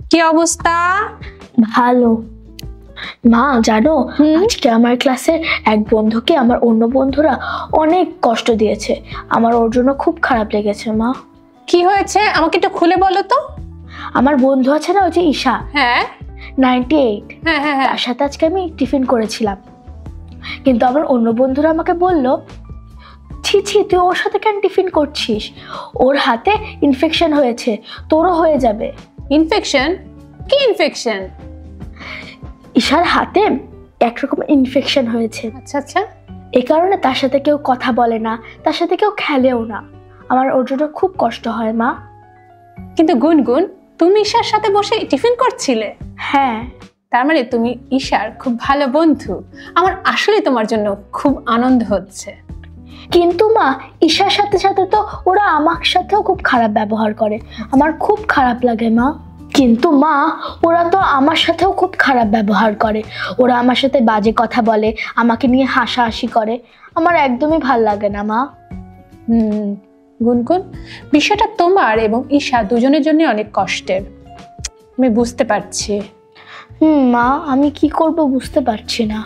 কি অবস্থা? ভালো। মা জানো, আজকে আমার ক্লাসের এক বন্ধুকে আমার অন্য বন্ধুরা অনেক কষ্ট দিয়েছে। আমার ওর জন্য খুব খারাপ লেগেছে মা। কি হয়েছে আমাকে একটু খুলে বলো তো। আমার বন্ধু আছে না, ওই যে ঈশা, হ্যাঁ 98, তার সাথে আজকে আমি টিফিন করেছিলাম, কিন্তু আমার অন্য বন্ধুরা আমাকে বলল, ছি ছি তুই ওর সাথে কেন টিফিন করছিস, ওর হাতে ইনফেকশন হয়েছে, তোরও হয়ে যাবে। ইনফেকশন? কি ইনফেকশন? ঈশার হাতে একরকম ইনফেকশন হয়েছে। আচ্ছা আচ্ছা। এই কারণে তার সাথে কেউ কথা বলে না, তার সাথে কেউ খেলেও না। আমার ওর জন্য খুব কষ্ট হয় মা। কিন্তু গুনগুন, তুমি ঈশার সাথে বসে টিফিন করছিলে? হ্যাঁ। তার মানে তুমি ঈশার খুব ভালো বন্ধু। আমার আসলে তোমার জন্য খুব আনন্দ হচ্ছে। কিন্তু মা, ঈশার সাথে সাথে তো ওরা আমার সাথেও খুব খারাপ ব্যবহার করে, আমার খুব খারাপ লাগে মা। কিন্তু মা, ওরা তো আমার সাথেও খুব খারাপ ব্যবহার করে, ওরা আমার সাথে বাজে কথা বলে, আমাকে নিয়ে হাসাহাসি করে, আমার একদমই ভাল লাগে না মা। গুনগুন, বিষয়টা তোমার এবং ঈশা দুজনের জন্য অনেক কষ্টের, আমি বুঝতে পারছি। মা, আমি কি করব বুঝতে পারছি না।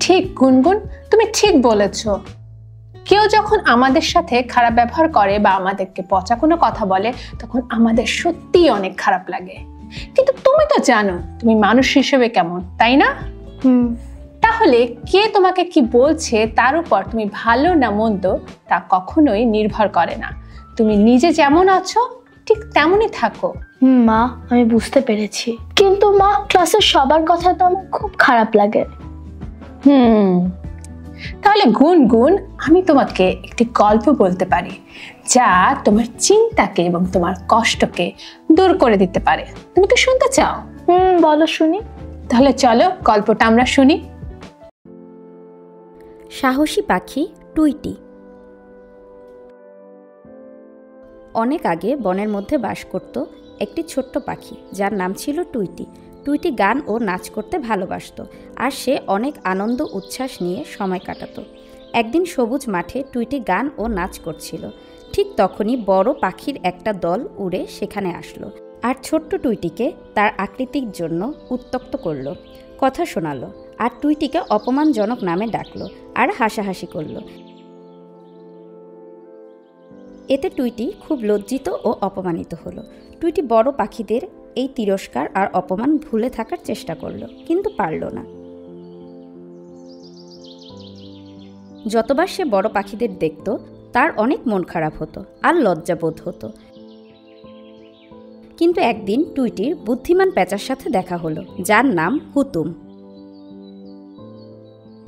ঠিক গুনগুন, তুমি ঠিক বলেছো। কেউ যখন আমাদের সাথে খারাপ ব্যবহার করে বা আমাদেরকে পচা কোনো কথা বলে, তখন আমাদের সত্যিই অনেক খারাপ লাগে। কিন্তু তুমি তো জানো তুমি মানুষ হিসেবে কেমন, তাই না? তাহলে কে তোমাকে কি বলছে তার উপর তুমি ভালো না মন্দ তা কখনোই নির্ভর করে না। তুমি নিজে যেমন আছো ঠিক তেমনই থাকো। মা, আমি বুঝতে পেরেছি, কিন্তু মা, ক্লাসের সবার কথা তো আমার খুব খারাপ লাগে। তাহলে গুনগুন, আমি তোমাকে একটি গল্প বলতে পারি যা তোমার চিন্তাকে এবং তোমার কষ্টকে দূর করে দিতে পারে। তুমি কি শুনতে চাও? বলো শুনি। তাহলে চলো গল্পটা আমরা শুনি। সাহসী পাখি টুইটি। অনেক আগে বনের মধ্যে বাস করত একটি ছোট্ট পাখি যার নাম ছিল টুইটি। টুইটি গান ও নাচ করতে ভালোবাসত, আর সে অনেক আনন্দ উচ্ছ্বাস নিয়ে সময় কাটাতো। একদিন সবুজ মাঠে টুইটি গান ও নাচ করছিল। ঠিক তখনই বড় পাখির একটা দল উড়ে সেখানে আসলো, আর ছোট্ট টুইটিকে তার আকৃতির জন্য উত্ত্যক্ত করলো, কথা শোনালো, আর টুইটিকে অপমানজনক নামে ডাকলো আর হাসাহাসি করলো। এতে টুইটি খুব লজ্জিত ও অপমানিত হলো। টুইটি বড় পাখিদের এই তিরস্কার আর অপমান ভুলে থাকার চেষ্টা করলো, কিন্তু পারল না। যতবার সে বড় পাখিদের দেখত তার অনেক মন খারাপ হতো আর লজ্জাবোধ হতো। কিন্তু একদিন টুইটির বুদ্ধিমান প্যাঁচার সাথে দেখা হলো, যার নাম হুতুম।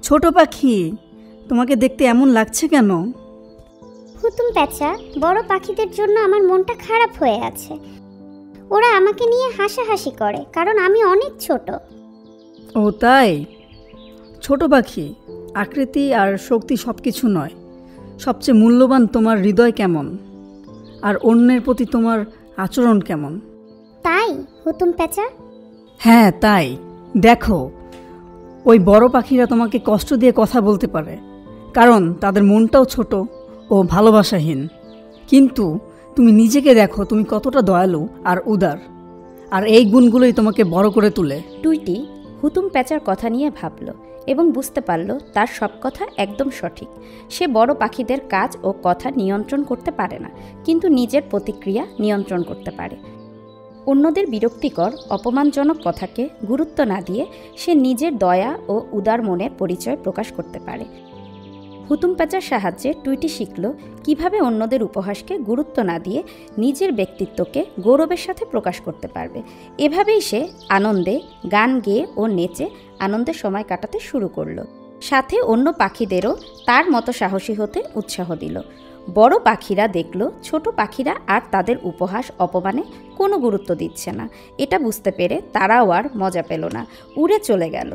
ছোট পাখি, তোমাকে দেখতে এমন লাগছে কেন? হুতুম প্যাঁচা, বড় পাখিদের জন্য আমার মনটা খারাপ হয়ে আছে। ওরা আমাকে নিয়ে হাসাহাসি করে কারণ আমি অনেক ছোট। ও তাই? ছোট পাখি, আকৃতি আর শক্তি সব কিছু নয়, সবচেয়ে মূল্যবান তোমার হৃদয় কেমন, আর অন্যের প্রতি তোমার আচরণ কেমন। তাই হুতুম প্যাঁচা? হ্যাঁ তাই। দেখো, ওই বড় পাখিরা তোমাকে কষ্ট দিয়ে কথা বলতে পারে কারণ তাদের মনটাও ছোট ও ভালোবাসাহীন, কিন্তু তুমি নিজেকে দেখো, তুমি কতটা দয়ালু আর উদার, আর এই গুণগুলোই তোমাকে বড় করে তোলে। টুইটি হুতুম প্যাঁচার কথা নিয়ে ভাবল এবং বুঝতে পারল তার সব কথা একদম সঠিক। সে বড় পাখিদের কাজ ও কথা নিয়ন্ত্রণ করতে পারে না, কিন্তু নিজের প্রতিক্রিয়া নিয়ন্ত্রণ করতে পারে। অন্যদের বিরক্তিকর অপমানজনক কথাকে গুরুত্ব না দিয়ে সে নিজের দয়া ও উদার মনের পরিচয় প্রকাশ করতে পারে। হুতুম প্যাঁচার সাহায্যে টুইটি শিখল কিভাবে অন্যদের উপহাসকে গুরুত্ব না দিয়ে নিজের ব্যক্তিত্বকে গৌরবের সাথে প্রকাশ করতে পারবে। এভাবেই সে আনন্দে গান গেয়ে ও নেচে আনন্দের সময় কাটাতে শুরু করলো, সাথে অন্য পাখিদেরও তার মতো সাহসী হতে উৎসাহ দিল। বড় পাখিরা দেখল ছোট পাখিরা আর তাদের উপহাস অপমানে কোনো গুরুত্ব দিচ্ছে না। এটা বুঝতে পেরে তারাও আর মজা পেল না, উড়ে চলে গেল।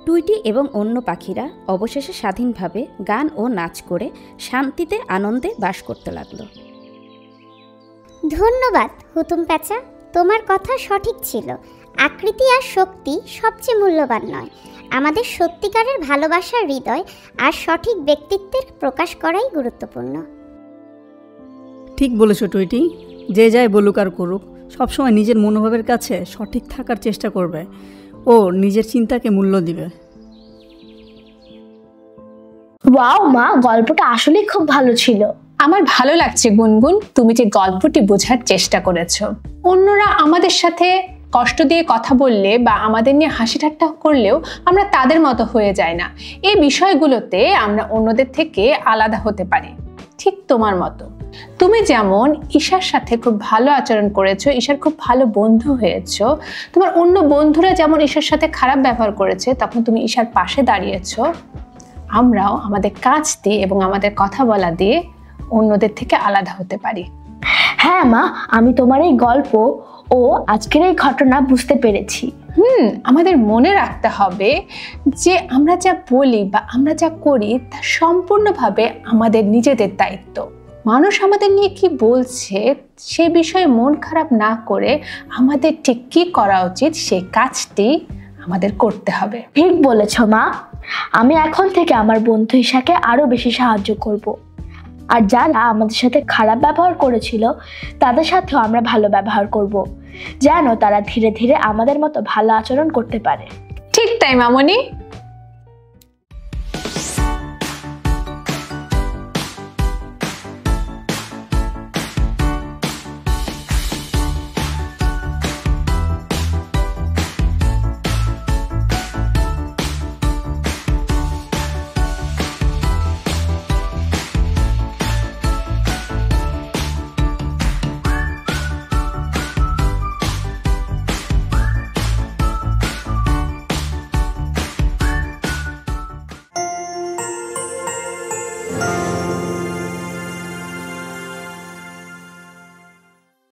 টুইটি এবং অন্য পাখিরা অবশেষে স্বাধীনভাবে গান ও নাচ করে শান্তিতে আনন্দে বাস করতে লাগলো। ধন্যবাদ হুতুম প্যাঁচা, তোমার কথা সঠিক ছিল। আকৃতি আর শক্তি সবচেয়ে মূল্যবান নয়, আমাদের সত্যিকারের ভালোবাসার হৃদয় আর সঠিক ব্যক্তিত্বের প্রকাশ করাই গুরুত্বপূর্ণ। ঠিক বলেছ টুইটি। যে যাই বলুক আর করুক, সবসময় নিজের মনোভাবের কাছে সঠিক থাকার চেষ্টা করবে ও নিজের চিন্তাকে মূল্য দিবে। ওয়াও মা, গল্পটা আসলেই খুব ভালো ছিল। আমার ভালো লাগছে গুনগুন, তুমি যে গল্পটি বোঝার চেষ্টা করেছো। অন্যরা আমাদের সাথে কষ্ট দিয়ে কথা বললে বা আমাদের নিয়ে হাসি ঠাট্টা করলেও আমরা তাদের মতো হয়ে যাই না। এই বিষয়গুলোতে আমরা অন্যদের থেকে আলাদা হতে পারি, ঠিক তোমার মতো। তুমি যেমন ঈশার সাথে খুব ভালো আচরণ করেছো, ঈশার খুব ভালো বন্ধু হয়েছো, তোমার অন্য বন্ধুরা যেমন ঈশার সাথে খারাপ ব্যবহার করেছে তখন তুমি ঈশার পাশে দাঁড়িয়েছো। আমরাও আমাদের কাজ দিয়ে এবং আমাদের কথা বলা দিয়ে অন্যদের থেকে আলাদা হতে পারি। হ্যাঁ মা, আমি তোমার এই গল্প ও আজকের এই ঘটনা বুঝতে পেরেছি। আমাদের মনে রাখতে হবে যে আমরা যা বলি বা আমরা যা করি তা সম্পূর্ণভাবে আমাদের নিজেদের দায়িত্ব। মানুষ আমাদের নিয়ে কি বলছে সে বিষয়ে মন খারাপ না করে আমাদের ঠিক কি করা উচিত সেই কাজটি আমাদের করতে হবে। ঠিক বলেছ মা, আমি এখন থেকে আমার বন্ধু ঈশাকে আরো বেশি সাহায্য করব। আর যারা আমাদের সাথে খারাপ ব্যবহার করেছিল তাদের সাথেও আমরা ভালো ব্যবহার করব, যেন তারা ধীরে ধীরে আমাদের মতো ভালো আচরণ করতে পারে। ঠিক তাই মামনি।